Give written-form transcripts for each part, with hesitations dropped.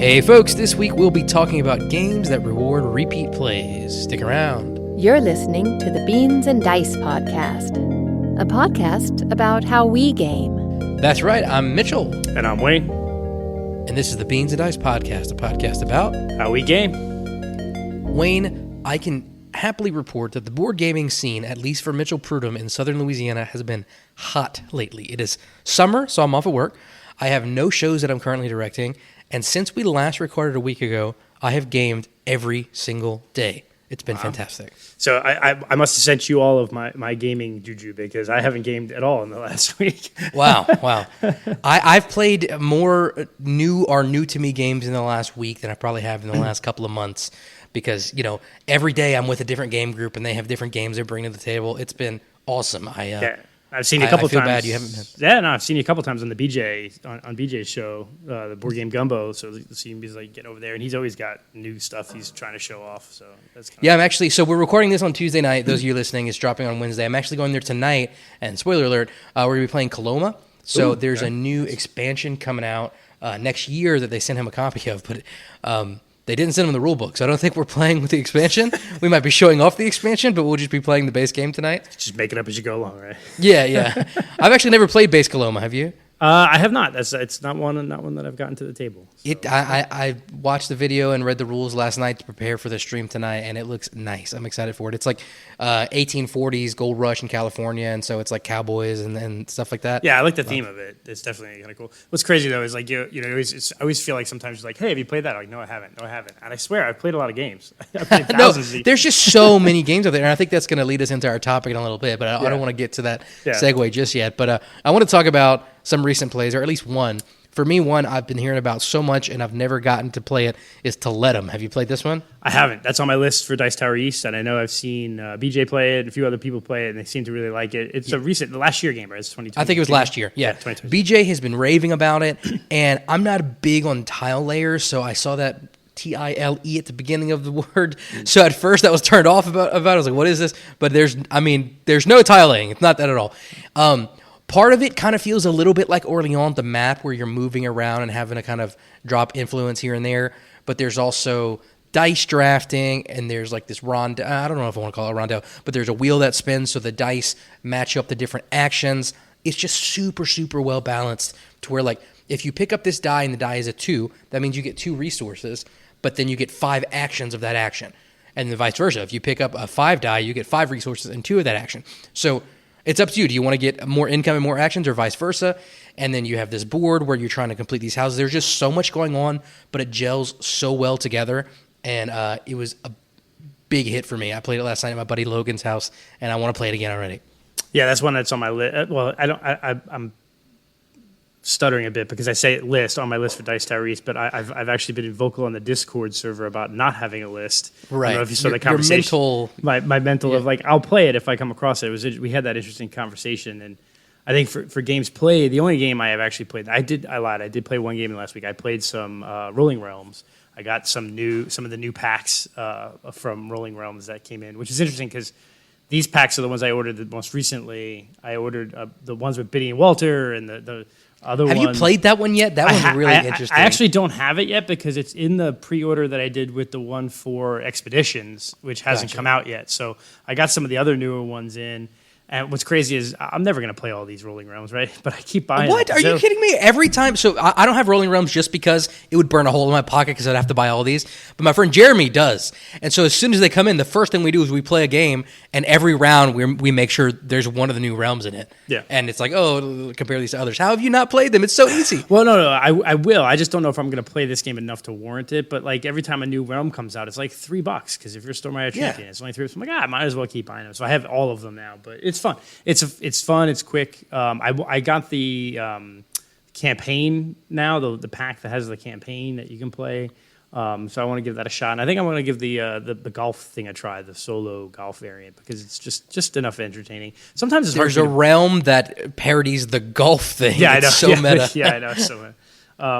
Hey folks, this week we'll be talking about games that reward repeat plays. Stick around. You're listening to the Beans and Dice podcast, a podcast about how we game. That's right, I'm Mitchell. And I'm Wayne. And this is the Beans and Dice podcast, a podcast about how we game. Wayne, I can happily report that the board gaming scene, at least for Mitchell Prudhomme in southern Louisiana, has been hot lately. It is summer, so I'm off of work. I have no shows that I'm currently directing, and since we last recorded a week ago, I have gamed every single day. It's been fantastic. So I must have sent you all of my gaming juju because I haven't gamed at all in the last week. Wow. I've played more new to me games in the last week than I probably have in the last couple of months because, you know, every day I'm with a different game group and they have different games they bring to the table. It's been awesome. I've seen you a couple I feel times. Bad you haven't been. Yeah, no, I've seen you a couple times on the BJ on BJ's show, the Board Game Gumbo. So he's like getting over there, and he's always got new stuff he's trying to show off. So that's kind I'm actually. So we're recording this on Tuesday night. Those of you listening, it's dropping on Wednesday. I'm actually going there tonight. And spoiler alert, we're gonna be playing Coloma. So there's a new expansion coming out next year that they sent him a copy of, but. They didn't send him the rule book, so I don't think we're playing with the expansion. We might be showing off the expansion, but we'll just be playing the base game tonight. just make it up as you go along, right? Yeah. I've actually never played base Coloma. Have you? I have not. It's not one that I've gotten to the table. So. I watched the video and read the rules last night to prepare for the stream tonight, and it looks nice. I'm excited for it. It's like 1840s gold rush in California, and so it's like cowboys and stuff like that. Yeah, I like the theme of it. It's definitely kind of cool. What's crazy though is like I always feel like sometimes you're like, hey, have you played that? I'm like, no, I haven't. And I swear I've played a lot of games. I've played thousands. There's just so many games out there, and I think that's going to lead us into our topic in a little bit. But I don't want to get to that segue just yet. But I want to talk about some recent plays, or at least one. For me, one I've been hearing about so much and I've never gotten to play it is To Let 'Em. Have you played this one? I haven't. That's on my list for Dice Tower East, and I know I've seen BJ play it, a few other people play it, and they seem to really like it. It's a recent, last year game, right? It's 2020. I think it was last year, yeah. 2020. BJ has been raving about it, and I'm not big on tile layers, so I saw that TILE at the beginning of the word. So at first that was turned off about I was like, what is this? But there's no tile laying. It's not that at all. Part of it kind of feels a little bit like Orleans, the map, where you're moving around and having to kind of drop influence here and there. But there's also dice drafting, and there's like this rondo. I don't know if I want to call it a rondo, but there's a wheel that spins, so the dice match up the different actions. It's just super, super well balanced to where, like, if you pick up this die and the die is a 2, that means you get 2 resources, but then you get 5 actions of that action. And the vice versa. If you pick up a 5 die, you get 5 resources and 2 of that action. So it's up to you. Do you want to get more income and more actions or vice versa? And then you have this board where you're trying to complete these houses. There's just so much going on, but it gels so well together. And it was a big hit for me. I played it last night at my buddy Logan's house, and I want to play it again already. Yeah, that's one that's on my list. Well, I'm stuttering a bit because I say list on my list for Dice Tower East, but I've actually been vocal on the Discord server about not having a list. Right. I don't know if you saw the conversation. My mental of like, I'll play it if I come across it. We had that interesting conversation, and I think for games played, the only game I have actually played, I lied. I did play one game last week. I played some Rolling Realms. I got some of the new packs from Rolling Realms that came in, which is interesting because these packs are the ones I ordered the most recently. I ordered the ones with Biddy and Walter and the other one. Have you played that one yet? That one's really interesting. I actually don't have it yet because it's in the pre-order that I did with the one for Expeditions, which hasn't come out yet. So I got some of the other newer ones in. And what's crazy is I'm never going to play all these Rolling Realms, right? But I keep buying them. What? Are you kidding me? Every time. So I don't have Rolling Realms just because it would burn a hole in my pocket because I'd have to buy all these. But my friend Jeremy does. And so as soon as they come in, the first thing we do is we play a game. And every round we make sure there's one of the new realms in it. Yeah. And it's like, oh, compare these to others. How have you not played them? It's so easy. Well, no, I will. I just don't know if I'm going to play this game enough to warrant it. But like every time a new realm comes out, it's like $3 because if you're Stormrider Champion, it's only $3. I'm like, I might as well keep buying them. So I have all of them now. But it's fun. It's fun. It's quick. I got the campaign now, the pack that has the campaign that you can play. So I want to give that a shot. And I think I'm going to give the golf thing a try, the solo golf variant, because it's just enough entertaining. Sometimes it's There's a realm that parodies the golf thing. Yeah, I know. It's so meta. Yeah, I know. So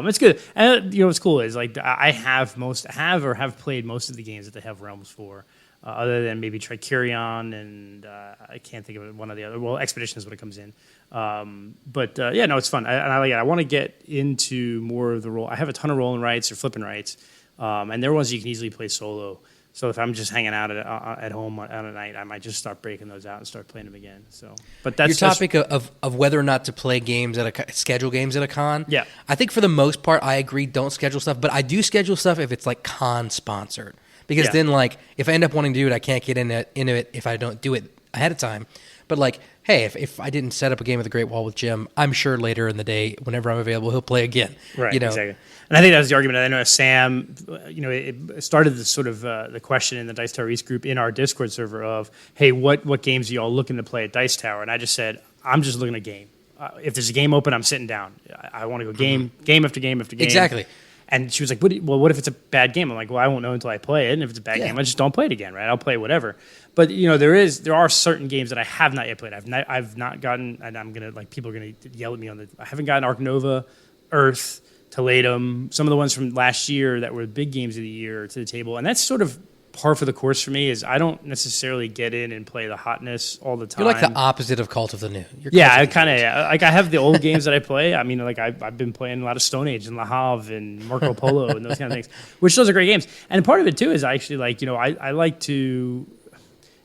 it's good. And what's cool is like I have played most of the games that they have realms for. other than maybe Tricurion and I can't think of one of the other. Well, Expedition is when it comes in. Yeah, no, it's fun. I like it. I want to get into more of the role. I have a ton of rolling rights or flipping rights, and they're ones you can easily play solo. So if I'm just hanging out at home on a night, I might just start breaking those out and start playing them again. So, but that's your topic of whether or not to play games schedule games at a con. Yeah, I think for the most part, I agree. Don't schedule stuff, but I do schedule stuff if it's like con sponsored, because then like if I end up wanting to do it, I can't get into it if I don't do it ahead of time. But like, hey, if I didn't set up a game of the Great Wall with Jim, I'm sure later in the day, whenever I'm available, he'll play again. Right, exactly. And I think that was the argument. I know Sam, it started the sort of the question in the Dice Tower East group in our Discord server of, hey, what games are you all looking to play at Dice Tower? And I just said, I'm just looking at game. If there's a game open, I'm sitting down. I want to go game after game after game. Exactly. And she was like, what if it's a bad game? I'm like, well, I won't know until I play it. And if it's a bad game, I just don't play it again, right? I'll play whatever. But, there are certain games that I have not yet played. I've not gotten, and I'm going to, people are going to yell at me I haven't gotten Arc Nova, Earth, Toledo, some of the ones from last year that were big games of the year to the table. And that's sort of par for the course for me is I don't necessarily get in and play the hotness all the time. You're like the opposite of Cult of the New. I kind of I have the old games that I play. I mean, I've been playing a lot of Stone Age and Le Havre and Marco Polo and those kind of things, which those are great games. And part of it too is I actually I like to,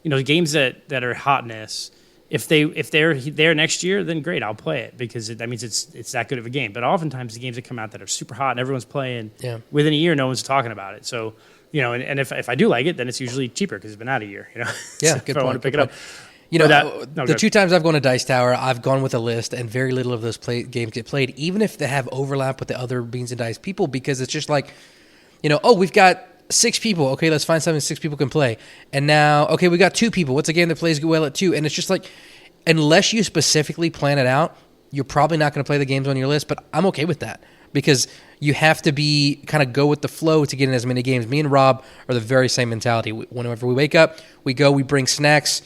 games that are hotness. If they're there next year, then great, I'll play it because that means it's that good of a game. But oftentimes the games that come out that are super hot and everyone's playing within a year, no one's talking about it. So. And if I do like it, then it's usually cheaper because it's been out a year. Yeah, so good if I want to pick it up. The 2 times I've gone to Dice Tower, I've gone with a list, and very little of those games get played, even if they have overlap with the other Beans and Dice people, because it's just like, we've got 6 people. Okay, let's find something 6 people can play. And now, okay, we got 2 people. What's a game that plays well at 2? And it's just like, unless you specifically plan it out, you're probably not going to play the games on your list, but I'm okay with that. Because you have to be kind of go with the flow to get in as many games. Me and Rob are the very same mentality. Whenever we wake up, we bring snacks.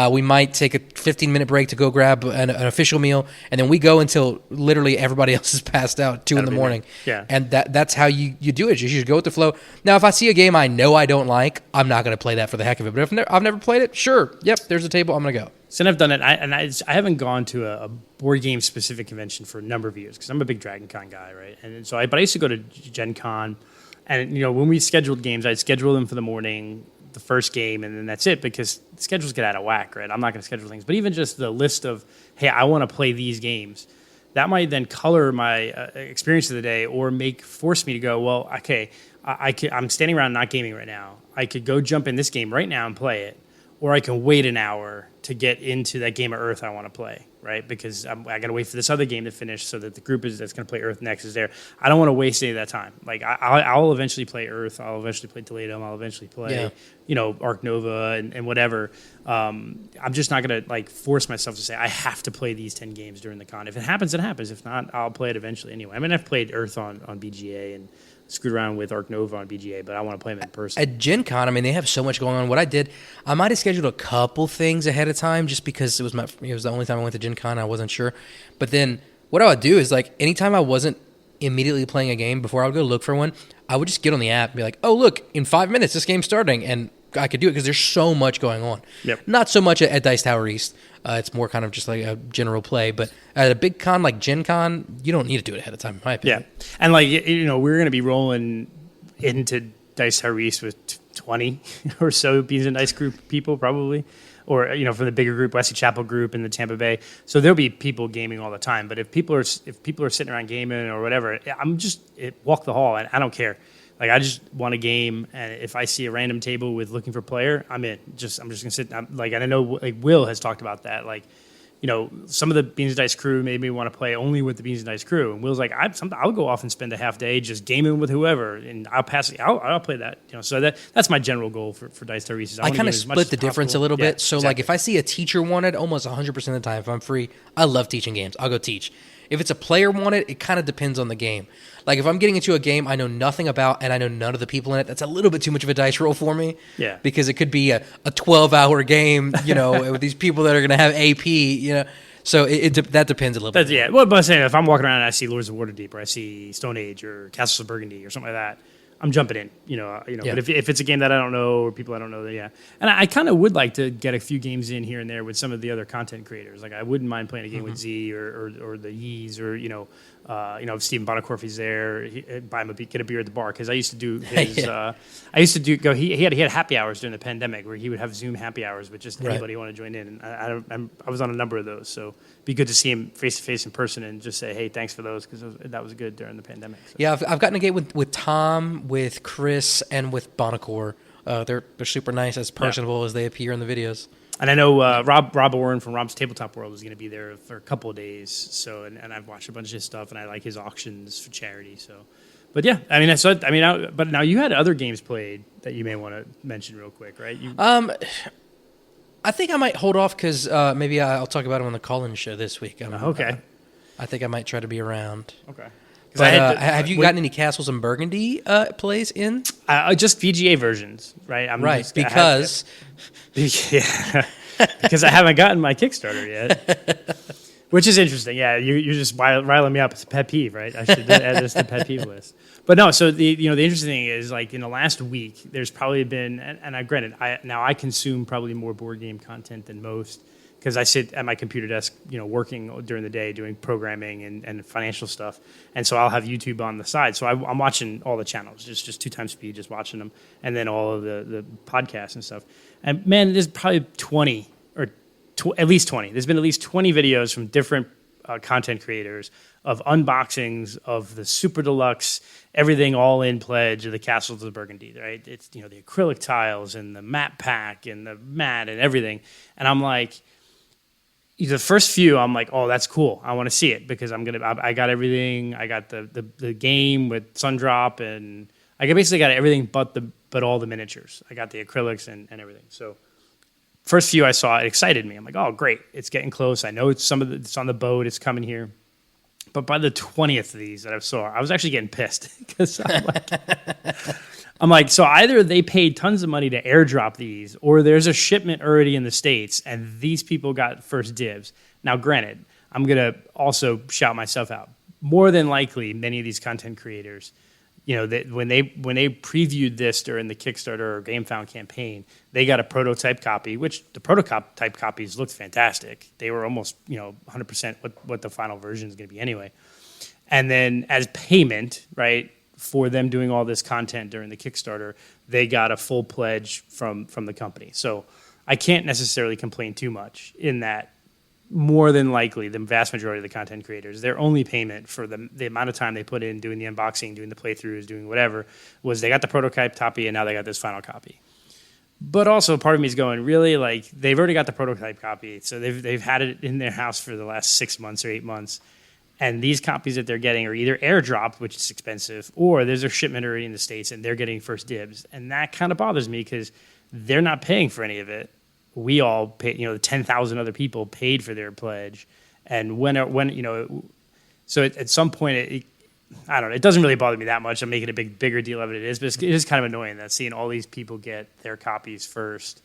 We might take a 15-minute break to go grab an official meal, and then we go until literally everybody else is passed out 2 in the morning. Yeah. And that's how you do it. You just go with the flow. Now, if I see a game I know I don't like, I'm not going to play that for the heck of it. But if I've never played it, sure. Yep, there's a table. I'm going to go. So I've done it, I haven't gone to a board game specific convention for a number of years because I'm a big Dragon Con guy, right? And so, but I used to go to Gen Con, and when we scheduled games, I'd schedule them for the morning, the first game, and then that's it because schedules get out of whack, right? I'm not going to schedule things, but even just the list of, hey, I want to play these games, that might then color my experience of the day or force me to go, well, okay, I'm standing around not gaming right now. I could go jump in this game right now and play it. Or I can wait an hour to get into that game of Earth I want to play, right? Because I got to wait for this other game to finish so that the group that's going to play Earth next is there. I don't want to waste any of that time. Like I'll eventually play Earth. I'll eventually play Toledo. I'll eventually play, Arc Nova and whatever. I'm just not going to force myself to say I have to play these 10 games during the con. If it happens, it happens. If not, I'll play it eventually anyway. I mean, I've played Earth on BGA and screwed around with Arc Nova on BGA, but I want to play them in person. At Gen Con, I mean, they have so much going on. What I did, I might have scheduled a couple things ahead of time just because it was the only time I went to Gen Con. I wasn't sure. But then what I would do is, anytime I wasn't immediately playing a game, before I would go look for one, I would just get on the app and be like, oh, look, in 5 minutes, this game's starting. And I could do it because there's so much going on. Yep. Not so much at Dice Tower East. It's more kind of just like a general play. But at a big con like Gen Con, you don't need to do it ahead of time, in my opinion. Yeah. And, we're going to be rolling into Dice Tower East with 20 or so Beans and Dice group people probably, or from the bigger group, Wesley Chapel group in the Tampa Bay. So there'll be people gaming all the time. But if people are sitting around gaming or whatever, I'm just walk the hall and I don't care. I just want a game, and if I see a random table with looking for player, I'm in. I'm just gonna sit. And I know Will has talked about that. Some of the Beans and Dice crew made me want to play only with the Beans and Dice crew. And Will's like, I'll go off and spend a half day just gaming with whoever, and I'll play that. So that's my general goal for Dice Tower East. I kind of split the difference a little bit. So exactly. If I see a teacher wanted, almost 100% of the time, if I'm free, I love teaching games. I'll go teach. If it's a player wanted, it kind of depends on the game. If I'm getting into a game I know nothing about and I know none of the people in it, that's a little bit too much of a dice roll for me. Yeah. Because it could be a 12-hour game, with these people that are going to have AP, So that depends a little bit. Yeah. Well, but I'm saying if I'm walking around and I see Lords of Waterdeep or I see Stone Age or Castles of Burgundy or something like that, I'm jumping in, Yeah. But if it's a game that I don't know or people I don't know, then yeah. And I kind of would like to get a few games in here and there with some of the other content creators. Like I wouldn't mind playing a game with Z or the Yees or if Stephen Bonacorfi's there, buy him get a beer at the bar because I used to do his. I used to do go. He had happy hours during the pandemic where he would have Zoom happy hours with just anybody who want to join in. And I was on a number of those, so it'd be good to see him face to face in person and just say, hey, thanks for those because that was good during the pandemic. So. Yeah, I've gotten a game with Tom, with Chris, and with Bonacor. They're super nice, as personable as they appear in the videos. And I know Rob Oren from Rob's Tabletop World is going to be there for a couple of days. So, and I've watched a bunch of his stuff, and I like his auctions for charity. So, but yeah, I mean, but now you had other games played that you may want to mention real quick, right? I think I might hold off because maybe I'll talk about them on the call-in show this week. Okay. I think I might try to be around. Okay. But have you gotten any Castles and Burgundy plays in? Just VGA versions, right? Because I haven't gotten my Kickstarter yet, which is interesting. Yeah, you're just riling me up. It's a pet peeve, right? I should add this to the pet peeve list. But no, so the interesting thing is like in the last week, there's probably been, and I consume probably more board game content than most. Because I sit at my computer desk, working during the day, doing programming and financial stuff, and so I'll have YouTube on the side. So I'm watching all the channels, just 2x speed, just watching them, and then all of the podcasts and stuff. And man, there's probably 20 or at least 20. There's been at least 20 videos from different content creators of unboxings of the super deluxe, everything all in pledge of the Castles of Burgundy. Right? It's the acrylic tiles and the map pack and the mat and everything, and I'm like. The first few, I'm like, oh, that's cool. I want to see it because I got everything. I got the game with Sundrop, and I basically got everything but all the miniatures. I got the acrylics and everything. So first few I saw, it excited me. I'm like, oh, great. It's getting close. I know it's it's on the boat. It's coming here. But by the 20th of these that I saw, I was actually getting pissed because I'm like, so either they paid tons of money to airdrop these, or there's a shipment already in the States, and these people got first dibs. Now, granted, I'm going to also shout myself out. More than likely, many of these content creators, when they previewed this during the Kickstarter or GameFound campaign, they got a prototype copy, which the prototype copies looked fantastic. They were almost 100% what the final version is going to be anyway. And then as payment, right, for them doing all this content during the Kickstarter, they got a full pledge from the company. So I can't necessarily complain too much in that more than likely the vast majority of the content creators, their only payment for the amount of time they put in doing the unboxing, doing the playthroughs, doing whatever, was they got the prototype copy and now they got this final copy. But also part of me is going, really? Like they've already got the prototype copy, so they've had it in their house for the last 6 months or 8 months. And these copies that they're getting are either airdropped, which is expensive, or there's a shipment already in the States and they're getting first dibs. And that kind of bothers me because they're not paying for any of it. We all pay, the 10,000 other people paid for their pledge. And so at some point, I don't know, it doesn't really bother me that much. I'm making a bigger deal of it. It is, but it is kind of annoying that seeing all these people get their copies first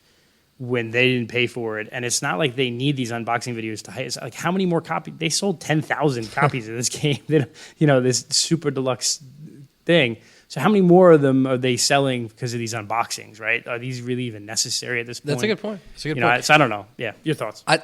when they didn't pay for it. And it's not like they need these unboxing videos to hide. It's like how many more copies? They sold 10,000 copies of this game, this super deluxe thing. So how many more of them are they selling because of these unboxings, right? Are these really even necessary at this point? That's a good point. Point. So I don't know. Yeah, your thoughts. I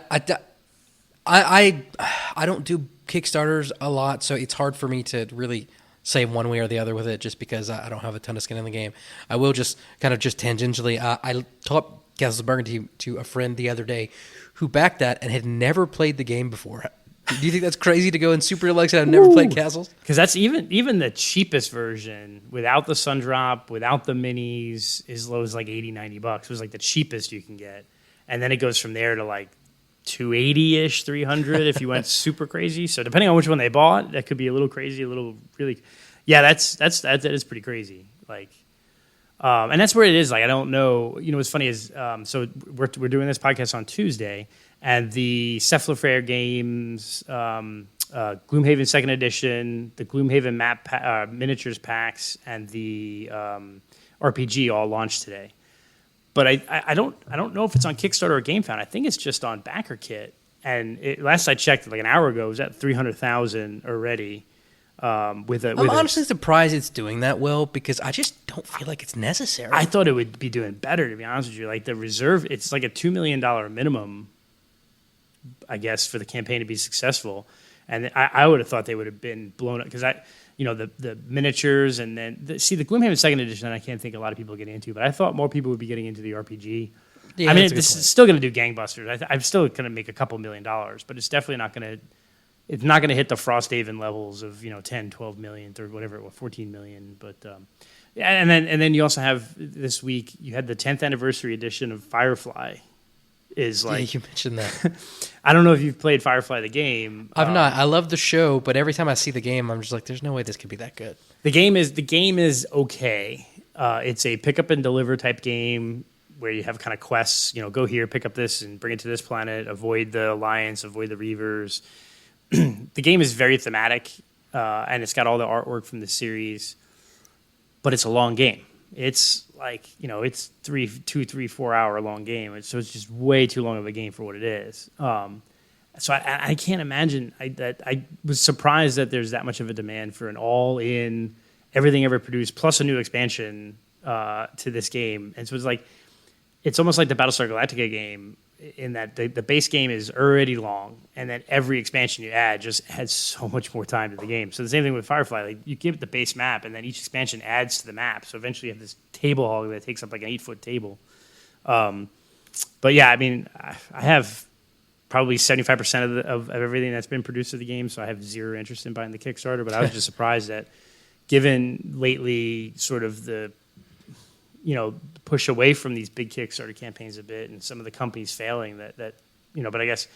don't do Kickstarters a lot, so it's hard for me to really say one way or the other with it just because I don't have a ton of skin in the game. I will just tangentially, I taught Castles of Burgundy to a friend the other day who backed that and had never played the game before. Do you think that's crazy to go in super deluxe and I've never played Castles? Because that's even the cheapest version without the Sundrop, without the minis, as low as like $80-$90. It was like the cheapest you can get. And then it goes from there to like $280-ish, $300 if you went super crazy. So depending on which one they bought, that could be a little crazy, a little really. Yeah, that is pretty crazy. Like, and that's where it is. Like, I don't know. What's funny is, so we're doing this podcast on Tuesday, and the Cephalofair Games, Gloomhaven Second Edition, the Gloomhaven map miniatures packs, and the RPG all launched today. But I don't know if it's on Kickstarter or GameFound. I think it's just on BackerKit. And last I checked, like an hour ago, it was at 300,000 already. I'm honestly surprised it's doing that well because I just don't feel like it's necessary. I thought it would be doing better, to be honest with you. Like the reserve, it's like a $2 million minimum, I guess, for the campaign to be successful. And I would have thought they would have been blown up because the miniatures and then the Gloomhaven second edition, I can't think a lot of people are getting into, but I thought more people would be getting into the RPG. Yeah, I mean, this is still going to do gangbusters. I'm still going to make a couple $1 million, but it's definitely not going to. It's not going to hit the Frosthaven levels of 10, 12 million, or whatever it was, 14 million. But and then you also have this week you had the 10th anniversary edition of Firefly. Is like you mentioned that. I don't know if you've played Firefly the game. I've not. I love the show, but every time I see the game, I'm just like, there's no way this could be that good. The game is okay. It's a pick up and deliver type game where you have kind of quests. Go here, pick up this, and bring it to this planet. Avoid the Alliance, avoid the Reavers. The game is very thematic, and it's got all the artwork from the series, but it's a long game. It's like, it's 2, 3, 4 hour long game. So it's just way too long of a game for what it is. So I can't imagine that I was surprised that there's that much of a demand for an all-in, everything ever produced, plus a new expansion to this game. And so it's almost like the Battlestar Galactica game in that the base game is already long, and then every expansion you add just adds so much more time to the game. So the same thing with Firefly. Like you give it the base map, and then each expansion adds to the map. So eventually you have this table hog that takes up like an 8-foot table. But yeah, I mean, I have probably 75% of everything that's been produced of the game, so I have zero interest in buying the Kickstarter. But I was just surprised that, given lately sort of the push away from these big Kickstarter campaigns a bit, and some of the companies failing that but I guess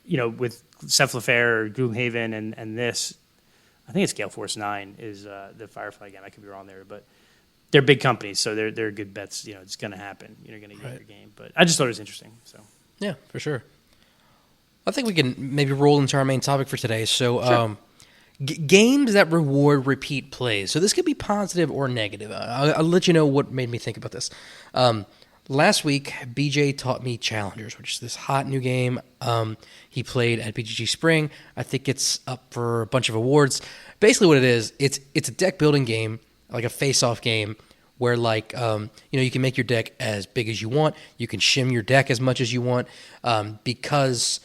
with Cephalophair or Gloomhaven and this, I think it's Gale Force 9 is the Firefly game. I could be wrong there, but they're big companies, so they're good bets. It's going to happen. You're going to get your game, but I just thought it was interesting. So yeah, for sure. I think we can maybe roll into our main topic for today. So. Sure. Games that reward repeat plays. So this could be positive or negative. I'll let you know what made me think about this. Last week, BJ taught me Challengers, which is this hot new game he played at BGG Spring. I think it's up for a bunch of awards. Basically what it is, it's a deck building game, like a face-off game, where you can make your deck as big as you want. You can shim your deck as much as you want because...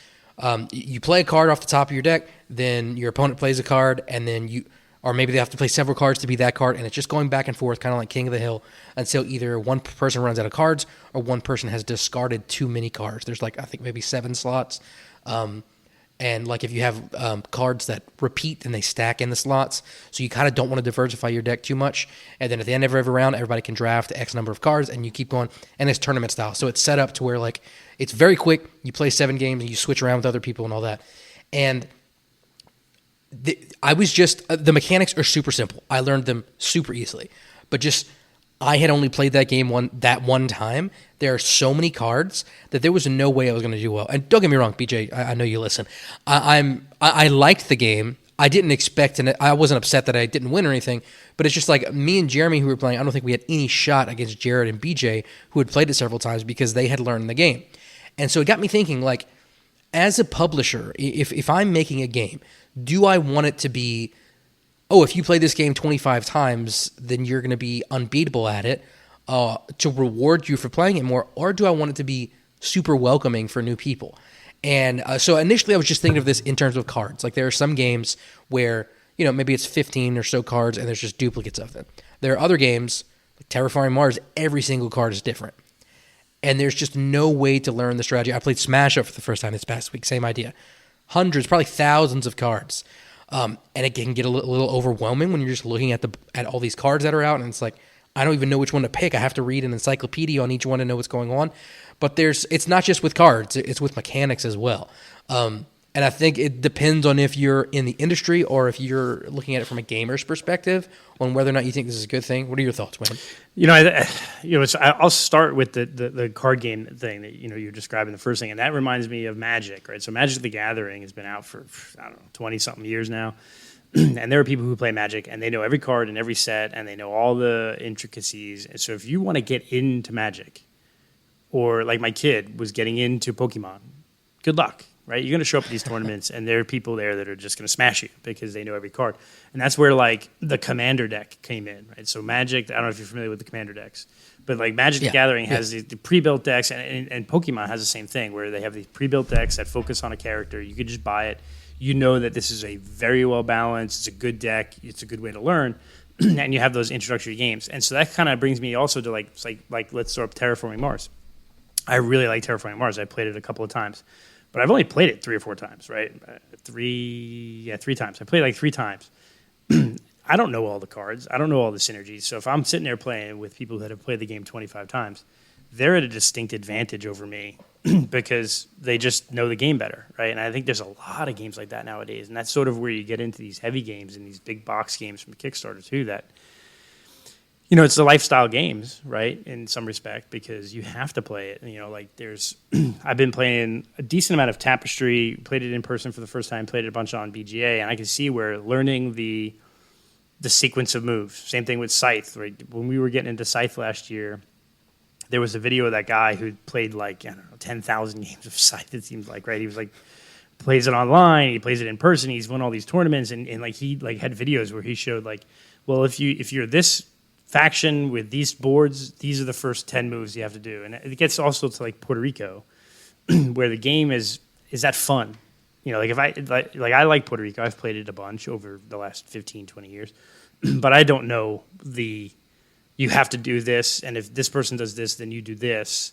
you play a card off the top of your deck, then your opponent plays a card, and then or maybe they have to play several cards to be that card, and it's just going back and forth, kind of like King of the Hill, until either one person runs out of cards or one person has discarded too many cards. There's I think maybe 7 slots, and if you have cards that repeat, then they stack in the slots, so you kind of don't want to diversify your deck too much, and then at the end of every round, everybody can draft X number of cards, and you keep going, and it's tournament style, so it's set up to where it's very quick. You play 7 games and you switch around with other people and all that. And the mechanics are super simple. I learned them super easily. But I had only played that game one time. There are so many cards that there was no way I was going to do well. And don't get me wrong, BJ, I know you listen. I liked the game. I didn't expect, and I wasn't upset that I didn't win or anything, but it's just like me and Jeremy who were playing, I don't think we had any shot against Jared and BJ who had played it several times because they had learned the game. And so it got me thinking, as a publisher, if I'm making a game, do I want it to be, if you play this game 25 times, then you're going to be unbeatable at it to reward you for playing it more, or do I want it to be super welcoming for new people? And so initially I was just thinking of this in terms of cards. There are some games where, maybe it's 15 or so cards and there's just duplicates of them. There are other games, like Terraforming Mars, every single card is different. And there's just no way to learn the strategy. I played Smash Up for the first time this past week. Same idea. Hundreds, probably thousands of cards. And it can get a little overwhelming when you're just looking at all these cards that are out. And it's like, I don't even know which one to pick. I have to read an encyclopedia on each one to know what's going on. But it's not just with cards. It's with mechanics as well. And I think it depends on if you're in the industry or if you're looking at it from a gamer's perspective on whether or not you think this is a good thing. What are your thoughts, Wayne? I'll start with the card game thing that you're describing, the first thing, and that reminds me of Magic, right? So Magic the Gathering has been out for 20-something years now, and there are people who play Magic and they know every card and every set and they know all the intricacies. And so if you want to get into Magic, or like my kid was getting into Pokemon, good luck. right? You're going to show up at these tournaments, and there are people there that are just going to smash you because they know every card. And that's where, like, the Commander deck came in, right? So Magic, I don't know if you're familiar with the Commander decks, but, like, Magic the Gathering has the pre-built decks, and Pokemon has the same thing, where they have these pre-built decks that focus on a character. You could just buy it. You know that this is a very well-balanced, it's a good deck, it's a good way to learn, and you have those introductory games. And so that kind of brings me also to, like let's throw up Terraforming Mars. I really like Terraforming Mars. I played it a couple of times, but I've only played it 3 or 4 times, right? 3 times. I played like 3 times. I don't know all the cards. I don't know all the synergies. So if I'm sitting there playing with people that have played the game 25 times, they're at a distinct advantage over me because they just know the game better, right? And I think there's a lot of games like that nowadays, and that's sort of where you get into these heavy games and these big box games from Kickstarter too that, you know, it's the lifestyle games, right, in some respect, because you have to play it. You know, like there's I've been playing a decent amount of Tapestry, played it in person for the first time, played it a bunch on BGA, and I can see where learning the sequence of moves. Same thing with Scythe, right? When we were getting into Scythe last year, there was a video of that guy who played like, I don't know, 10,000 games of Scythe, it seems like, right? He was like, plays it online, he plays it in person, he's won all these tournaments, and like he like had videos where he showed like, well, if you're this faction with these boards, these are the first 10 moves you have to do. And it gets also to like Puerto Rico, where the game is that fun. You know, like if I like Puerto Rico, I've played it a bunch over the last 15, 20 years, but I don't know you have to do this, and if this person does this, then you do this.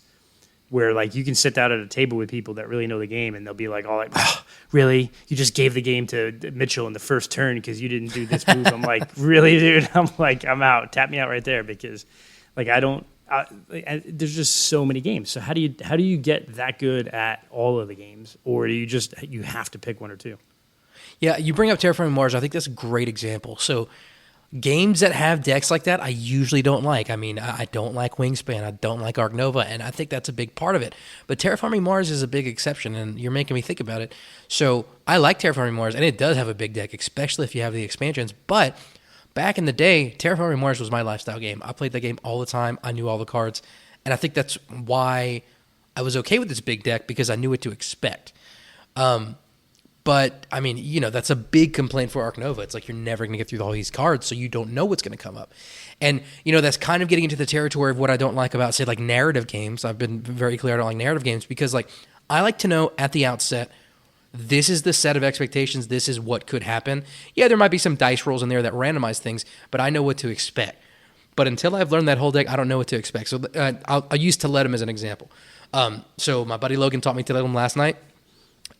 Where like you can sit down at a table with people that really know the game, and they'll be like, "All like, oh, really? You just gave the game to Mitchell in the first turn because you didn't do this move." I'm like, "Really, dude?" I'm like, "I'm out. Tap me out right there," because like I don't. There's just so many games. So how do you get that good at all of the games, or do you have to pick one or two? Yeah, you bring up Terraforming Mars. I think that's a great example. So games that have decks like that, I usually don't like. I mean, I don't like Wingspan. I don't like Arc Nova, and I think that's a big part of it. But Terraforming Mars is a big exception, and you're making me think about it. So I like Terraforming Mars, and it does have a big deck, especially if you have the expansions. But back in the day, Terraforming Mars was my lifestyle game. I played that game all the time. I knew all the cards, and I think that's why I was okay with this big deck, because I knew what to expect. But, I mean, you know, that's a big complaint for Arc Nova. It's like you're never going to get through all these cards, so you don't know what's going to come up. And, you know, that's kind of getting into the territory of what I don't like about, say, like narrative games. I've been very clear I don't like narrative games because, like, I like to know at the outset, this is the set of expectations, this is what could happen. Yeah, there might be some dice rolls in there that randomize things, but I know what to expect. But until I've learned that whole deck, I don't know what to expect. So I'll use Toletum as an example. So my buddy Logan taught me Toletum last night,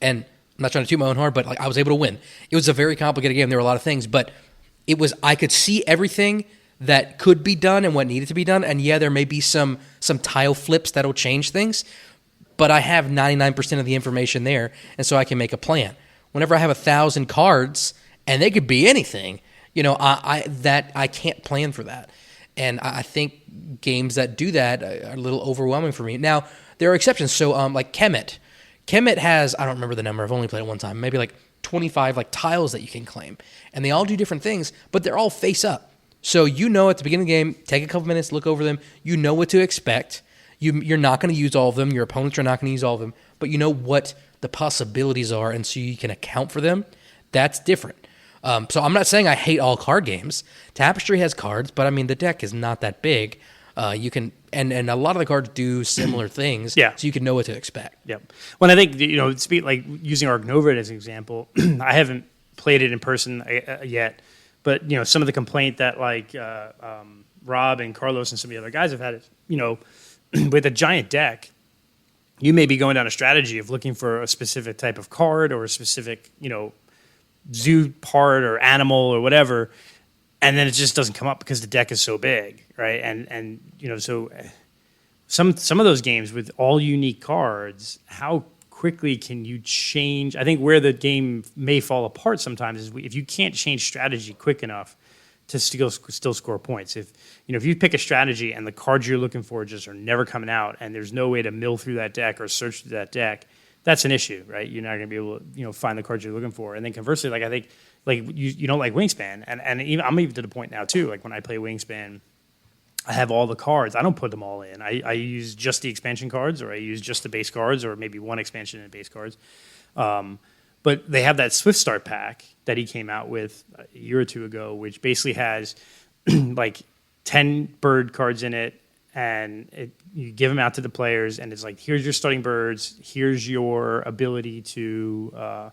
and I'm not trying to toot my own horn, but like I was able to win. It was a very complicated game. There were a lot of things, but I could see everything that could be done and what needed to be done. And yeah, there may be some tile flips that'll change things, but I have 99% of the information there, and so I can make a plan. Whenever I have 1,000 cards, and they could be anything, you know, I can't plan for that. And I think games that do that are a little overwhelming for me. Now, there are exceptions. So like Kemet. Kemet has, I don't remember the number, I've only played it one time, maybe like 25 like tiles that you can claim. And they all do different things, but they're all face up. So you know at the beginning of the game, take a couple minutes, look over them, you know what to expect. You're not going to use all of them, your opponents are not going to use all of them, but you know what the possibilities are, and so you can account for them. That's different. So I'm not saying I hate all card games. Tapestry has cards, but I mean the deck is not that big. You can and a lot of the cards do similar things, so you can know what to expect. Yep. Well, I think, you know, like using Arc Nova as an example, I haven't played it in person yet, but you know, some of the complaint that like Rob and Carlos and some of the other guys have had is, you know, with a giant deck, you may be going down a strategy of looking for a specific type of card or a specific, you know, zoo part or animal or whatever, and then it just doesn't come up because the deck is so big, right? And you know, so some of those games with all unique cards, how quickly can you change? I think where the game may fall apart sometimes is if you can't change strategy quick enough to still score points. If you pick a strategy and the cards you're looking for just are never coming out, and there's no way to mill through that deck or search through that deck, that's an issue, right? You're not going to be able to, you know, find the cards you're looking for. And then conversely, like I think, like you don't like Wingspan, and even I'm even to the point now too. Like when I play Wingspan, I have all the cards. I don't put them all in. I use just the expansion cards, or I use just the base cards, or maybe one expansion and base cards. But they have that Swift Start pack that he came out with a year or two ago, which basically has like 10 bird cards in it, and you give them out to the players, and it's like, here's your starting birds, here's your ability to,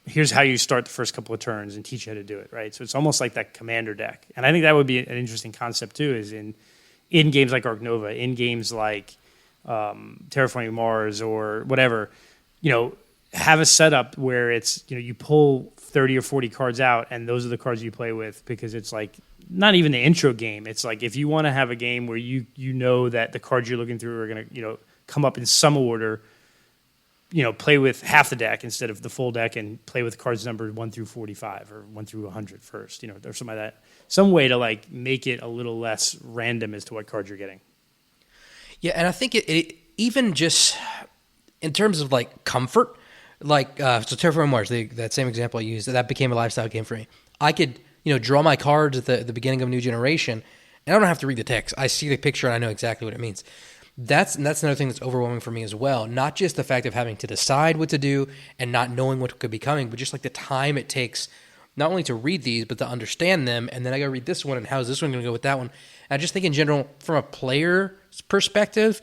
here's how you start the first couple of turns and teach you how to do it, right? So it's almost like that commander deck. And I think that would be an interesting concept too, is in games like Ark Nova, in games like Terraforming Mars or whatever, have a setup where it's, you pull 30 or 40 cards out, and those are the cards you play with, because it's like not even the intro game. It's like, if you want to have a game where you know that the cards you're looking through are going to, come up in some order, play with half the deck instead of the full deck, and play with cards numbered 1 through 45 or 1 through 100 first, or something like that. Some way to like make it a little less random as to what cards you're getting. Yeah, and I think it even just in terms of like comfort, like so Terraforming Mars, that same example I used, that became a lifestyle game for me. I could draw my cards at the beginning of a new generation, and I don't have to read the text. I see the picture and I know exactly what it means. That's another thing that's overwhelming for me as well. Not just the fact of having to decide what to do and not knowing what could be coming, but just like the time it takes not only to read these, but to understand them. And then I got to read this one, and how's this one going to go with that one? And I just think in general, from a player's perspective,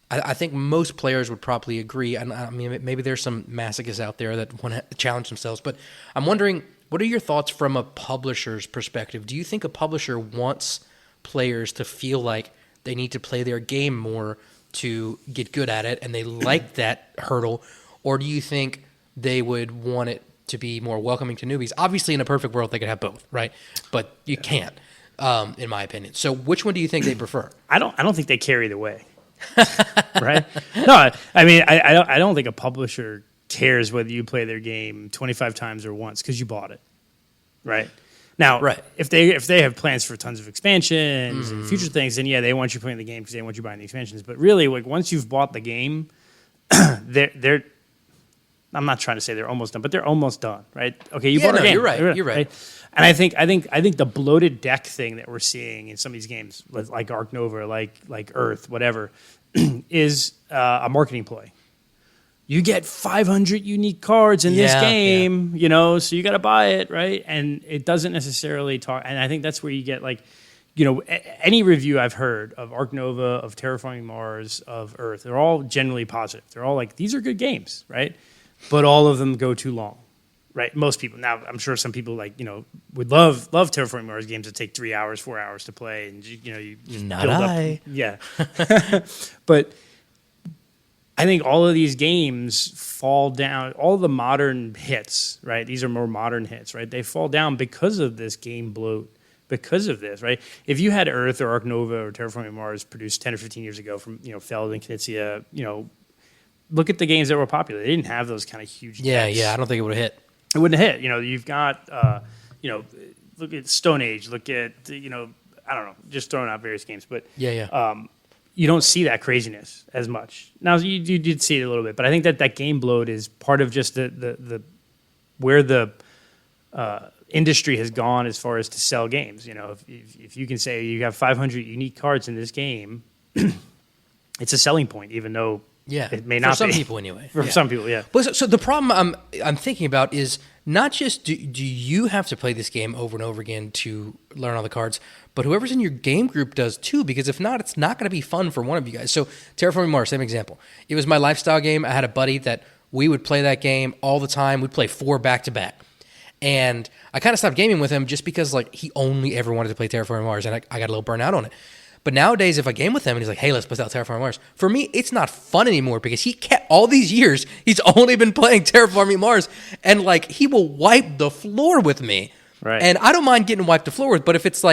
I think most players would probably agree. And I mean, maybe there's some masochists out there that want to challenge themselves, but I'm wondering, what are your thoughts from a publisher's perspective? Do you think a publisher wants players to feel like they need to play their game more to get good at it, and they like that hurdle? Or do you think they would want it to be more welcoming to newbies? Obviously, in a perfect world, they could have both, right? But you can't, in my opinion. So which one do you think they prefer? I don't think they care either way. Right? No, I mean, I don't think a publisher cares whether you play their game 25 times or once, because you bought it, right? Now, right. If they have plans for tons of expansions and future things, then yeah, they want you playing the game because they want you buying the expansions. But really, like, once you've bought the game, they're I'm not trying to say they're almost done, but they're almost done, right? Okay, you bought a game. You're right. And I think the bloated deck thing that we're seeing in some of these games, like Ark Nova, like Earth, whatever, is a marketing ploy. You get 500 unique cards in this game, so you got to buy it, right? And it doesn't necessarily talk. And I think that's where you get like, any review I've heard of Ark Nova, of Terraforming Mars, of Earth, they're all generally positive. They're all like, these are good games, right? But all of them go too long, right? Most people. Now, I'm sure some people would love Terraforming Mars games that take 3 hours, 4 hours to play, and you not build up. Yeah, but I think all of these games fall down. All the modern hits, right? These are more modern hits, right? They fall down because of this game bloat. Because of this, right? If you had Earth or Ark Nova or Terraforming Mars produced 10 or 15 years ago from Feld and Knizia, look at the games that were popular. They didn't have those kind of huge decks. Yeah, I don't think it would have hit. It wouldn't have hit. You've got, look at Stone Age. Look at, I don't know, just throwing out various games. But you don't see that craziness as much. Now, you did see it a little bit, but I think that game bloat is part of just the where the industry has gone as far as to sell games. If you can say you have 500 unique cards in this game, it's a selling point, even though it may not for some be. people anyway. For some people, yeah. But so the problem I'm thinking about is not just do you have to play this game over and over again to learn all the cards, but whoever's in your game group does too, because if not, it's not going to be fun for one of you guys. So Terraforming Mars, same example. It was my lifestyle game. I had a buddy that we would play that game all the time. We'd play 4 back-to-back. And I kind of stopped gaming with him just because he only ever wanted to play Terraforming Mars, and I got a little burnt out on it. But nowadays, if I game with him and he's like, hey, let's play out Terraforming Mars, for me, it's not fun anymore because he kept all these years, he's only been playing Terraforming Mars, and he will wipe the floor with me. Right. And I don't mind getting wiped the floor with, but if it's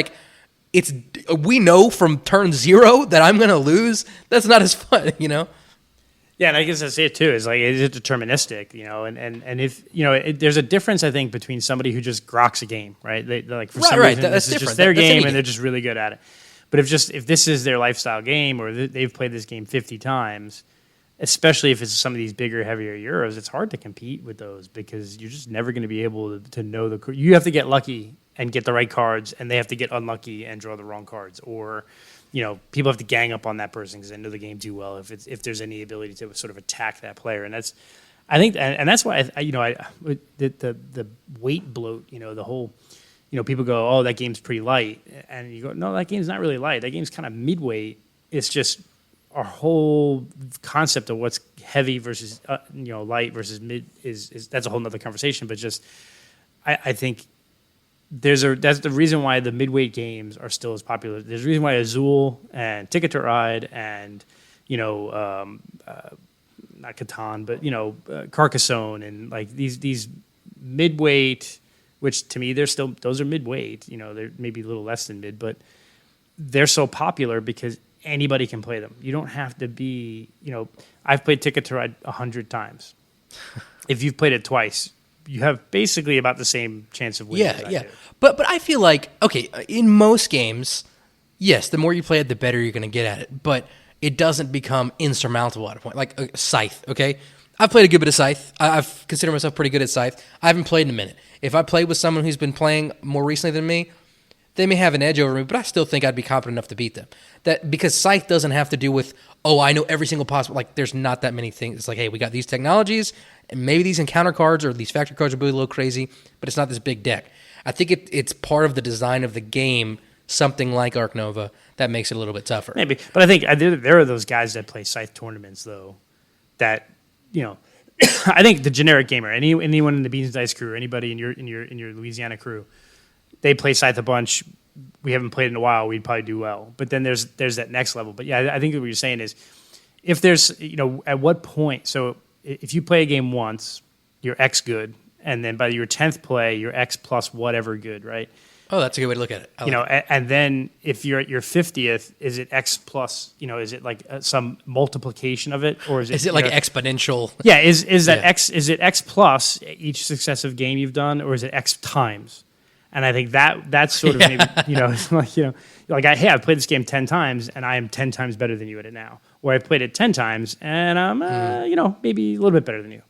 we know from turn 0 that I'm going to lose, that's not as fun, Yeah, and I guess that's it too. Is it deterministic, and if there's a difference, I think, between somebody who just groks a game, right? They for some reason this is just their game and they're just really good at it. But if this is their lifestyle game, or they've played this game 50 times, especially if it's some of these bigger, heavier Euros, it's hard to compete with those because you're just never going to be able to know the. You have to get lucky and get the right cards, and they have to get unlucky and draw the wrong cards, or people have to gang up on that person because they know the game too well. If there's any ability to sort of attack that player, and I think, and that's why the weight bloat. The whole. People go, "Oh, that game's pretty light," and you go, "No, that game's not really light. That game's kind of midweight. It's just our whole concept of what's heavy versus light versus mid is that's a whole nother conversation. But just I think that's the reason why the midweight games are still as popular. There's a reason why Azul and Ticket to Ride and not Catan, but Carcassonne and like these midweight. Which to me, those are mid-weight. They're maybe a little less than mid, but they're so popular because anybody can play them. You don't have to be, I've played Ticket to Ride 100 times. If you've played it twice, you have basically about the same chance of winning. Yeah. But I feel like, okay, in most games, yes, the more you play it, the better you're going to get at it. But it doesn't become insurmountable at a point. Like Scythe, okay? I've played a good bit of Scythe. I've considered myself pretty good at Scythe. I haven't played in a minute. If I played with someone who's been playing more recently than me, they may have an edge over me, but I still think I'd be competent enough to beat them. Because Scythe doesn't have to do with, I know every single possible. Like, there's not that many things. It's like, hey, we got these technologies, and maybe these encounter cards or these factory cards are really a little crazy, but it's not this big deck. I think it's part of the design of the game, something like Ark Nova, that makes it a little bit tougher. Maybe, but I think there are those guys that play Scythe tournaments, though, that I think the generic gamer, anyone in the Beans and Dice crew, anybody in your Louisiana crew, they play Scythe a bunch. We haven't played in a while. We'd probably do well. But then there's that next level. But yeah, I think what you're saying is, if there's at what point. So if you play a game once, you're X good, and then by your 10th play, you're X plus whatever good, right? Oh, that's a good way to look at it. And then if you're at your 50th, is it X plus? Is it like some multiplication of it, or is it like exponential? Yeah, is that X? Is it X plus each successive game you've done, or is it X times? And I think that's sort of maybe I've played this game 10 times, and I am 10 times better than you at it now, or I've played it 10 times, and I'm maybe a little bit better than you.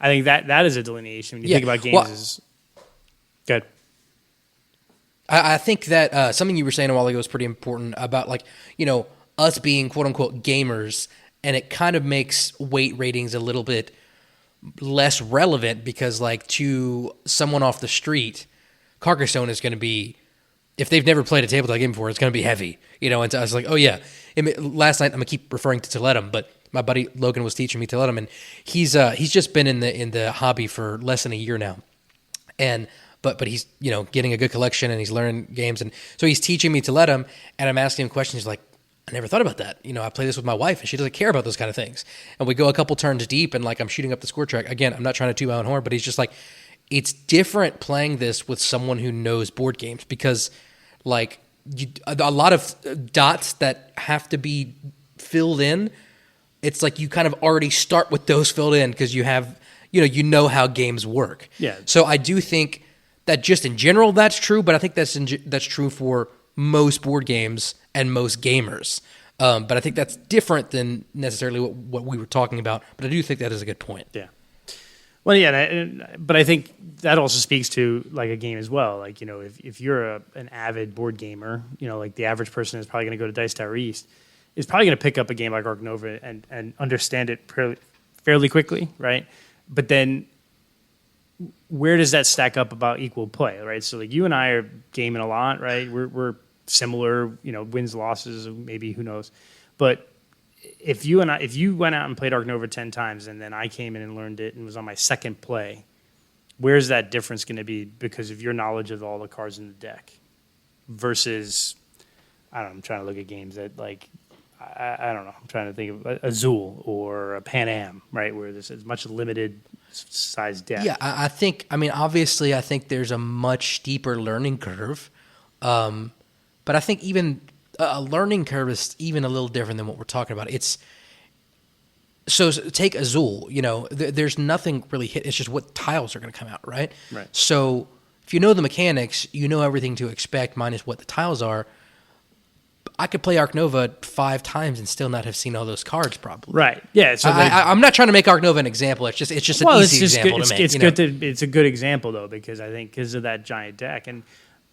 I think that is a delineation when you think about games. Is good. I think that something you were saying a while ago is pretty important about us being quote unquote gamers, and it kind of makes weight ratings a little bit less relevant because to someone off the street, Carcassonne is going to be, if they've never played a tabletop game before, it's going to be heavy, And so I was like, oh yeah. Last night I'm gonna keep referring to Teletum, but my buddy Logan was teaching me Teletum, and he's just been in the hobby for less than a year now, and. But he's getting a good collection and he's learning games, and so he's teaching me to let him, and I'm asking him questions. He's like, I never thought about that. I play this with my wife and she doesn't care about those kind of things. And we go a couple turns deep and I'm shooting up the score track. Again, I'm not trying to toot my own horn, but he's just like, it's different playing this with someone who knows board games because a lot of dots that have to be filled in. It's like you kind of already start with those filled in because you have how games work. Yeah. So I do think that just in general, that's true, but I think that's true for most board games and most gamers. But I think that's different than necessarily what we were talking about. But I do think that is a good point. Yeah. Well, yeah, but I think that also speaks to a game as well. If you're an avid board gamer, the average person is probably going to go to Dice Tower East, is probably going to pick up a game like Ark Nova and understand it fairly quickly, right? But then where does that stack up about equal play, right? So you and I are gaming a lot, right? We're similar, wins, losses, maybe, who knows. But if you went out and played Ark Nova 10 times and then I came in and learned it and was on my second play, where's that difference going to be because of your knowledge of all the cards in the deck versus, I don't know, I'm trying to look at games that I don't know, I'm trying to think of Azul or a Pan Am, right, where there's as much limited size deck. Yeah, I think there's a much steeper learning curve. But I think even a learning curve is even a little different than what we're talking about. So take Azul, there's nothing really hit. It's just what tiles are going to come out, right? Right. So if you know the mechanics, you know everything to expect minus what the tiles are. I could play Ark Nova 5 times and still not have seen all those cards, probably. Right. Yeah. So I'm not trying to make Ark Nova an example. It's just an easy example to make. It's a good example though because I think because of that giant deck and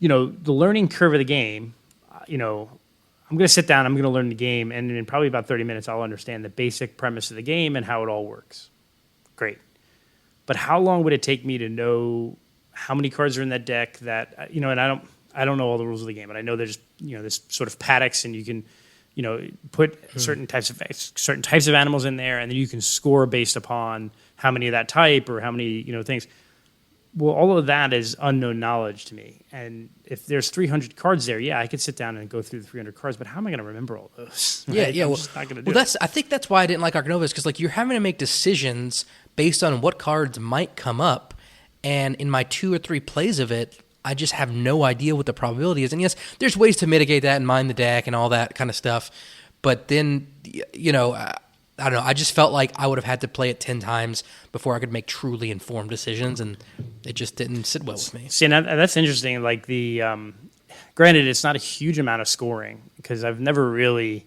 the learning curve of the game. I'm going to sit down. I'm going to learn the game, and in probably about 30 minutes, I'll understand the basic premise of the game and how it all works. Great. But how long would it take me to know how many cards are in that deck? That and I don't know all the rules of the game, but I know there's this sort of paddocks, and you can put certain types of animals in there, and then you can score based upon how many of that type or how many things. Well, all of that is unknown knowledge to me. And if there's 300 cards there, I could sit down and go through the 300 cards, but how am I going to remember all those? Right? Yeah. I'm just not going to do it. I think that's why I didn't like Ark Nova, is because you're having to make decisions based on what cards might come up. And in my 2 or 3 plays of it, I just have no idea what the probability is. And yes, there's ways to mitigate that and mine the deck and all that kind of stuff. But then, I don't know. I just felt like I would have had to play it 10 times before I could make truly informed decisions, and it just didn't sit well with me. See, and that's interesting. Like granted, it's not a huge amount of scoring because I've never really.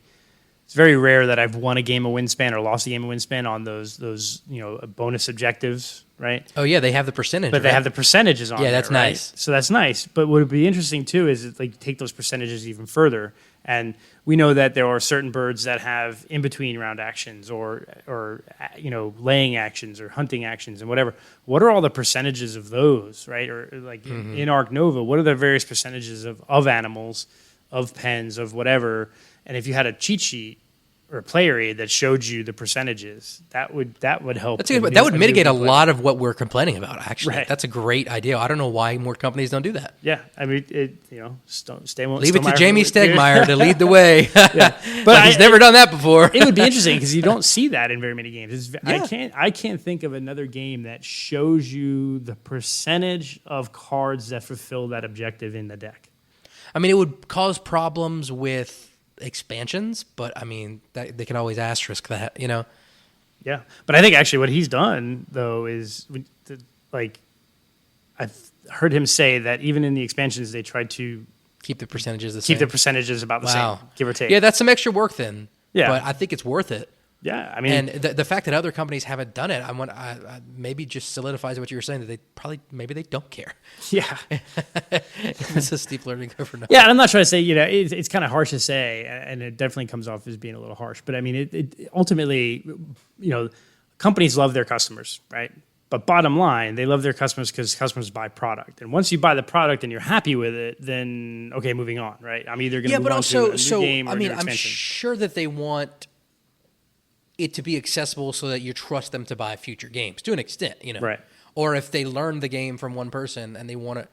It's very rare that I've won a game of Wingspan or lost a game of Wingspan on those bonus objectives, right? Oh yeah, they have the percentage, but they have the percentages on. Yeah, that's there, right? nice. So that's nice. But what would be interesting too is take those percentages even further. And we know that there are certain birds that have in between round actions or laying actions or hunting actions and whatever. What are all the percentages of those, right? Or in Ark Nova, what are the various percentages of animals, of pens, of whatever? And if you had a cheat sheet or a player aid that showed you the percentages, that would help. That would mitigate a lot of what we're complaining about. Actually, right. That's a great idea. I don't know why more companies don't do that. Yeah, I mean, leave it to Jamie Stegmaier to lead the way. Yeah. But he's never done that before. It would be interesting because you don't see that in very many games. Yeah. I can't think of another game that shows you the percentage of cards that fulfill that objective in the deck. I mean, it would cause problems with expansions, but I mean, they can always asterisk that, Yeah, but I think actually what he's done though is I've heard him say that even in the expansions they tried to keep the percentages the same, about the same, give or take. Yeah, that's some extra work then. Yeah, but I think it's worth it. Yeah, I mean, and the fact that other companies haven't done it, I maybe just solidifies what you were saying, that maybe they don't care. Yeah, it's a steep learning curve for now. Yeah, and I'm not trying to say it's kind of harsh to say, and it definitely comes off as being a little harsh. But I mean, it ultimately, companies love their customers, right? But bottom line, they love their customers because customers buy product, and once you buy the product and you're happy with it, then okay, moving on, right? I'm either going to move on to a new game or a new expansion. I'm sure that they want it to be accessible so that you trust them to buy future games to an extent, Right. Or if they learn the game from one person and they want to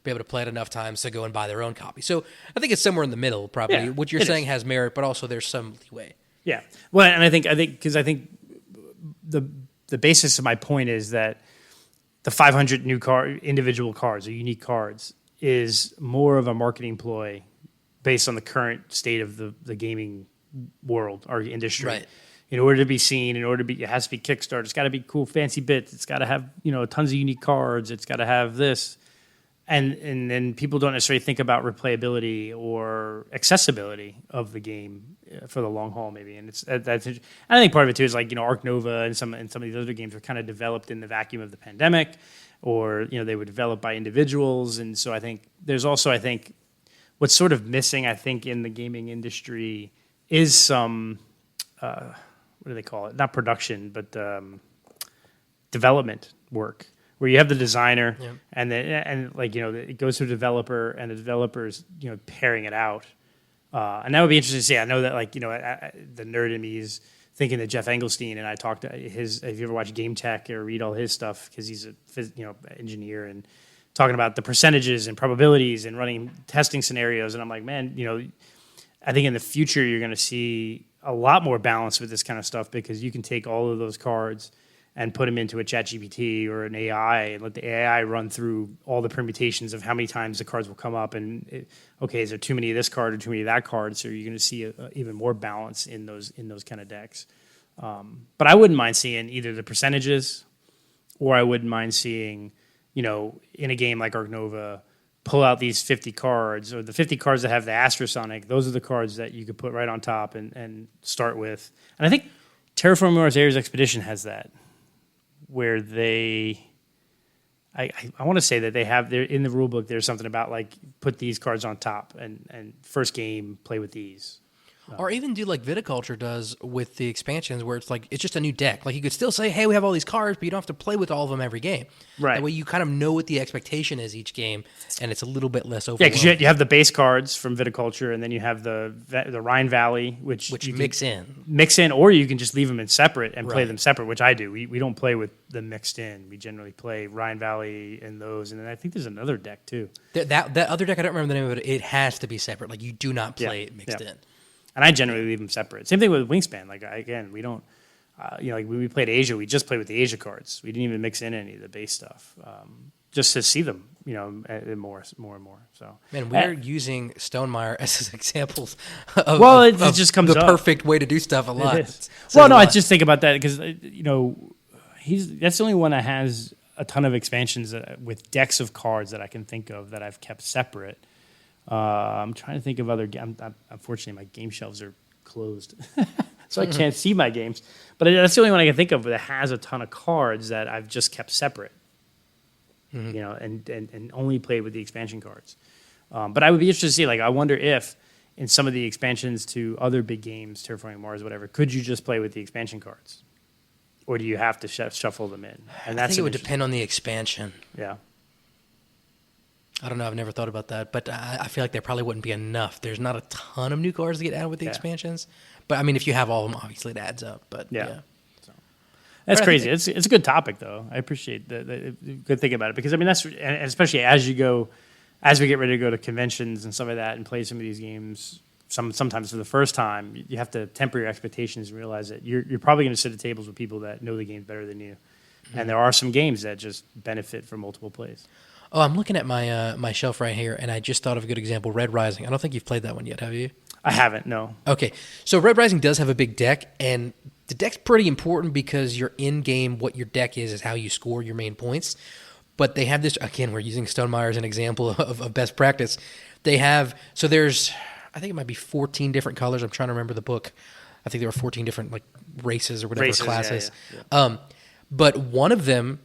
be able to play it enough times to go and buy their own copy. So I think it's somewhere in the middle, probably. Yeah, what you're saying has merit, but also there's some leeway. Yeah. Well, and I think the basis of my point is that the 500 new individual cards or unique cards is more of a marketing ploy based on the current state of the gaming world or industry. Right. In order to be seen, it has to be Kickstarter. It's got to be cool, fancy bits. It's got to have tons of unique cards. It's got to have this, and then people don't necessarily think about replayability or accessibility of the game for the long haul, maybe. And that's. I think part of it too is Ark Nova and some of these other games were kind of developed in the vacuum of the pandemic, or they were developed by individuals, and so I think there's also what's sort of missing. I think in the gaming industry is some. What do they call it? Not production, but development work, where you have the designer and it goes to a developer, and the developer's pairing it out, and that would be interesting to see. I know that the nerd in me is thinking that Jeff Engelstein, and I talked to his. If you ever watch Game Tech or read all his stuff, because he's a engineer and talking about the percentages and probabilities and running testing scenarios, and I'm like, man, I think in the future you're going to see a lot more balance with this kind of stuff, because you can take all of those cards and put them into a ChatGPT or an AI and let the AI run through all the permutations of how many times the cards will come up. And is there too many of this card or too many of that card? So you're going to see even more balance in those kind of decks. But I wouldn't mind seeing either the percentages, or I wouldn't mind seeing, in a game like Ark Nova, pull out these 50 cards, or the 50 cards that have the asterisk on it. Those are the cards that you could put right on top and start with. And I think Terraforming Mars Ares Expedition has that, where I want to say that they have there in the rulebook. There's something about put these cards on top and first game play with these. Or even do like Viticulture does with the expansions, where it's like it's just a new deck. Like you could still say, "Hey, we have all these cards," but you don't have to play with all of them every game. Right. That way, you kind of know what the expectation is each game, and it's a little bit less Yeah, overwhelming. because you have the base cards from Viticulture, and then you have the Rhine Valley, which you mix in. or you can just leave them in separate and play Right. them separate, which I do. We don't play with them mixed in. We generally play Rhine Valley and those, and then I think there's another deck too. That other deck, I don't remember the name of it. It has to be separate. Like you do not play it mixed in. And I generally leave them separate. Same thing with Wingspan. Like again, we don't. Like when we played Asia, we just played with the Asia cards. We didn't even mix in any of the base stuff, just to see them, more and more. So, Man, we're using Stonemaier as examples of, it just comes the up. perfect way to do stuff a lot. It is. Says Well, a no, I lot. just think about that because that's the only one that has a ton of expansions with decks of cards that I can think of that I've kept separate. I'm trying to think of other. Unfortunately, my game shelves are closed, so I can't see my games. But that's the only one I can think of that has a ton of cards that I've just kept separate. And only played with the expansion cards. But I would be interested to see. Like, I wonder if in some of the expansions to other big games, Terraforming Mars, whatever, could you just play with the expansion cards, or do you have to shuffle them in? And I think it would depend on the expansion. Yeah. I don't know. I've never thought about that, but I feel like there probably wouldn't be enough. There's not a ton of new cards to get added with the expansions, but I mean, if you have all of them, obviously it adds up. But yeah. So, that's But I crazy. think It's a good topic, though. I appreciate the good thing about it because I mean that's and especially as we get ready to go to conventions and stuff like that and play some of these games. Sometimes for the first time, you have to temper your expectations and realize that you're probably going to sit at tables with people that know the games better than you, and there are some games that just benefit from multiple plays. Oh, I'm looking at my shelf right here, and I just thought of a good example, Red Rising. I don't think you've played that one yet, have you? I haven't, no. Okay, so Red Rising does have a big deck, and the deck's pretty important because your in-game, what your deck is how you score your main points. But they have this, again, we're using Stonemaier as an example of best practice. They have, so there's, I think it might be 14 different colors. I'm trying to remember the book. I think there were 14 different like races or whatever, classes. Yeah. But one of them,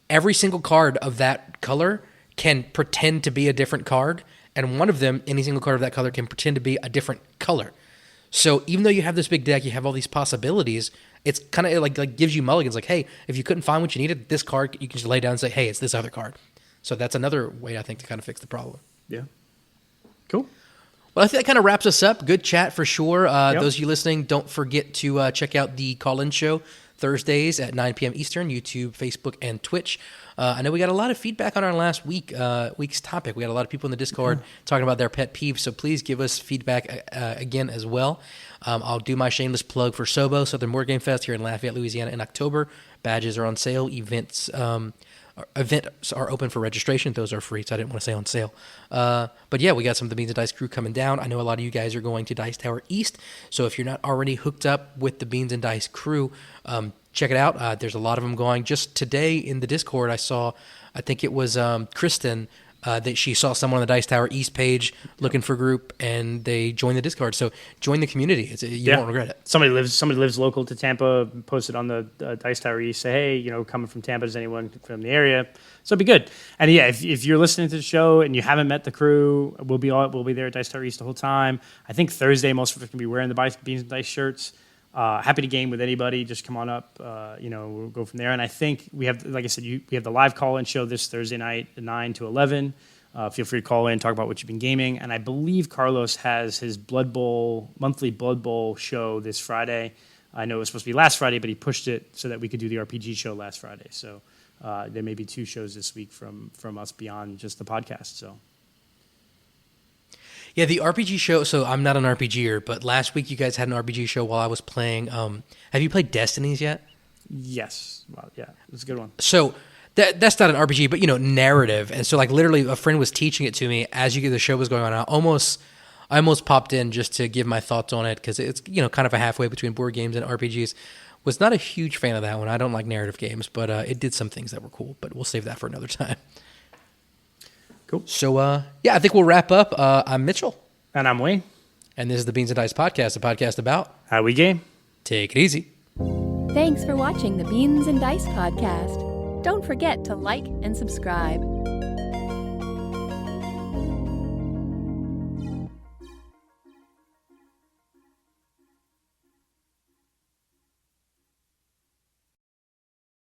every single card of that color can pretend to be a different card, and one of them, any single card of that color, can pretend to be a different color. So even though you have this big deck, you have all these possibilities, it's kind of like gives you mulligans. Like, hey, if you couldn't find what you needed, this card, you can just lay down and say, hey, it's this other card. So that's another way, I think, to kind of fix the problem. Yeah. Cool. Well, I think that kind of wraps us up. Good chat for sure. Those of you listening, don't forget to check out the call-in show Thursdays at 9 p.m. Eastern, YouTube, Facebook, and Twitch. I know we got a lot of feedback on our last week's topic. We got a lot of people in the Discord talking about their pet peeves, so please give us feedback again as well. I'll do my shameless plug for SOBO, Southern Board Game Fest, here in Lafayette, Louisiana in October. Badges are on sale. Events are open for registration. Those are free, so I didn't want to say on sale. But yeah, we got some of the Beans and Dice crew coming down. I know a lot of you guys are going to Dice Tower East, so if you're not already hooked up with the Beans and Dice crew, check it out. There's a lot of them going. Just today in the Discord, I saw, I think it was Kristen, that she saw someone on the Dice Tower East page looking for a group, and they joined the Discord. So join the community. You won't regret it. Somebody lives local to Tampa, posted on the Dice Tower East, say, hey, coming from Tampa, is anyone from the area? So it'd be good. And yeah, if you're listening to the show and you haven't met the crew, we'll be there at Dice Tower East the whole time. I think Thursday most of us can be wearing the Beans and Dice shirts. Happy to game with anybody. Just come on up. We'll go from there. And I think we have, like I said, we have the live call-in show this Thursday night, 9 to 11. Feel free to call in, talk about what you've been gaming. And I believe Carlos has his monthly Blood Bowl show this Friday. I know it was supposed to be last Friday, but he pushed it so that we could do the RPG show last Friday. So there may be 2 shows this week from us beyond just the podcast. So. Yeah, the RPG show, so I'm not an RPGer, but last week you guys had an RPG show while I was playing. Have you played Destinies yet? Yes. Well, yeah, it was a good one. So that's not an RPG, but, narrative. And so, like, literally a friend was teaching it to me as the show was going on. I almost popped in just to give my thoughts on it because it's, kind of a halfway between board games and RPGs. Was not a huge fan of that one. I don't like narrative games, but it did some things that were cool. But we'll save that for another time. Cool. So, I think we'll wrap up. I'm Mitchell. And I'm Wayne. And this is the Beans and Dice Podcast, a podcast about how we game. Take it easy. Thanks for watching the Beans and Dice Podcast. Don't forget to like and subscribe.